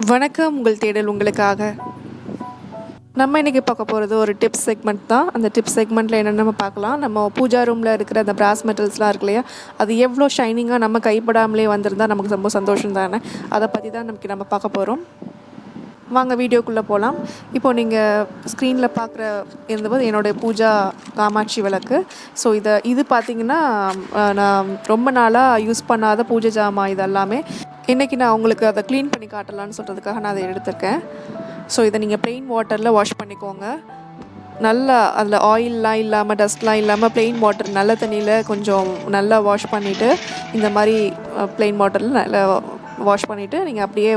வணக்கம். உங்கள் தேடல் உங்களுக்காக. நம்ம இன்றைக்கி பார்க்க போகிறது ஒரு டிப்ஸ் செக்மெண்ட் தான். அந்த டிப்ஸ் செக்மெண்ட்டில் என்னென்ன நம்ம பார்க்கலாம். நம்ம பூஜா ரூமில் இருக்கிற அந்த பிராஸ் மெட்டல்ஸ்லாம் இருக்கு இல்லையா, அது எவ்வளோ ஷைனிங்காக நம்ம கைப்படாமலே வந்திருந்தால் நமக்கு ரொம்ப சந்தோஷம் தானே. அதை பற்றி தான் நம்ம பார்க்க போகிறோம். வாங்க வீடியோக்குள்ளே போகலாம். இப்போது நீங்கள் ஸ்க்ரீனில் பார்க்குற இருந்தபோது என்னுடைய பூஜா காமாட்சி விளக்கு. ஸோ இது பார்த்திங்கன்னா நான் ரொம்ப நாளாக யூஸ் பண்ணாத பூஜை ஜாமான். இது எல்லாமே இன்றைக்கி நான் உங்களுக்கு அதை க்ளீன் பண்ணி காட்டலான்னு சொல்கிறதுக்காக நான் அதை எடுத்திருக்கேன். ஸோ இதை நீங்கள் ப்ளெயின் வாட்டரில் வாஷ் பண்ணிக்கோங்க. நல்லா அதில் ஆயிலெலாம் இல்லாமல், டஸ்ட்லாம் இல்லாமல் ப்ளெயின் வாட்டர் நல்ல தண்ணியில் கொஞ்சம் நல்லா வாஷ் பண்ணிவிட்டு, இந்த மாதிரி ப்ளெயின் வாட்டரில் நல்லா வாஷ் பண்ணிவிட்டு நீங்கள் அப்படியே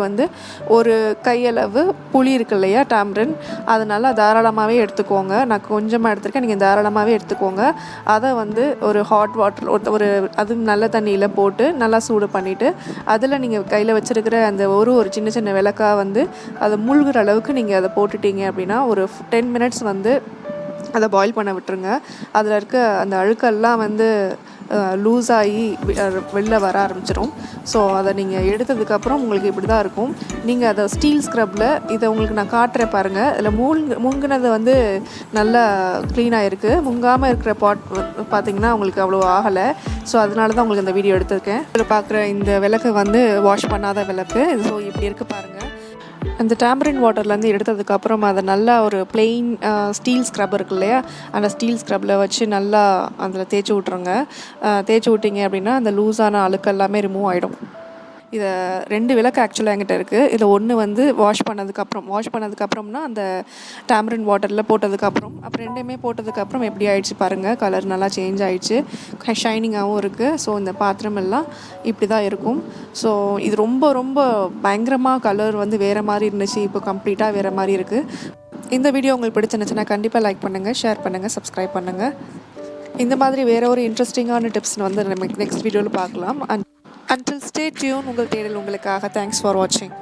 ஒரு கையளவு புளி இருக்கு இல்லையா, tamarind, அதை நல்லா தாராளமாகவே எடுத்துக்கோங்க. நான் கொஞ்சமாக எடுத்துருக்கேன், நீங்கள் தாராளமாகவே எடுத்துக்கோங்க. அதை ஒரு ஹாட் வாட்டர் ஒரு அது நல்ல தண்ணியில் போட்டு நல்லா சூடு பண்ணிவிட்டு, அதில் நீங்கள் கையில் வச்சுருக்கிற அந்த ஒரு சின்ன சின்ன விளக்காக அதை மூழ்கிற அளவுக்கு நீங்கள் அதை போட்டுட்டீங்க அப்படின்னா ஒரு 10 மினிட்ஸ் அதை பாயில் பண்ண விட்டுருங்க. அதில் இருக்க அந்த அழுக்கெல்லாம் லூஸாகி வெளில வர ஆரம்பிச்சிடும். ஸோ அதை நீங்கள் எடுத்ததுக்கப்புறம் உங்களுக்கு இப்படி தான் இருக்கும். நீங்கள் அதை ஸ்டீல் ஸ்க்ரப்பில் இதை உங்களுக்கு நான் காட்டுறேன் பாருங்கள். இதில் முங்கினது நல்லா க்ளீனாக இருக்குது. முங்காமல் இருக்கிற பாட் பார்த்திங்கன்னா உங்களுக்கு அவ்வளோ ஆகலை. ஸோ அதனால தான் உங்களுக்கு இந்த வீடியோ எடுத்திருக்கேன். இதில் பார்க்குற இந்த விளக்கு வாஷ் பண்ணாத விளக்கு. ஸோ இப்படி இருக்குது பாருங்கள். அந்த tamarind வாட்டர்லேருந்து எடுத்ததுக்கப்புறம் அதை நல்லா ஒரு பிளெயின் ஸ்டீல் ஸ்க்ரப் இருக்கு இல்லையா, அந்த ஸ்டீல் ஸ்க்ரப்பில் வச்சு நல்லா அதில் தேய்ச்சி விட்ருங்க. தேய்ச்சி விட்டிங்க அப்படின்னா அந்த லூஸான அழுக்கு எல்லாமே ரிமூவ் ஆகிடும். இதை 2 விளக்கு ஆக்சுவலாக என்கிட்ட இருக்குது. இதில் ஒன்று வாஷ் பண்ணதுக்கப்புறம்னா அந்த tamarind வாட்டரில் போட்டதுக்கப்புறம், அப்புறம் 2மே போட்டதுக்கப்புறம் எப்படி ஆயிடுச்சு பாருங்கள். கலர் நல்லா சேஞ்ச் ஆகிடுச்சு, ஷைனிங்காகவும் இருக்குது. ஸோ இந்த பாத்திரம் எல்லாம் இப்படி தான் இருக்கும். ஸோ இது ரொம்ப ரொம்ப பயங்கரமாக கலர் வேறு மாதிரி இருந்துச்சு, இப்போ கம்ப்ளீட்டாக வேறு மாதிரி இருக்குது. இந்த வீடியோ உங்களுக்கு பிடிச்சிருந்துச்சுன்னா கண்டிப்பாக லைக் பண்ணுங்கள், ஷேர் பண்ணுங்கள், சப்ஸ்கிரைப் பண்ணுங்கள். இந்த மாதிரி வேறு ஒரு இன்ட்ரெஸ்டிங்கான டிப்ஸ் நம்ம நெக்ஸ்ட் வீடியோவில் பார்க்கலாம். Until stay tuned. உங்கள் தேடல் உங்களுக்காக. Thanks for watching.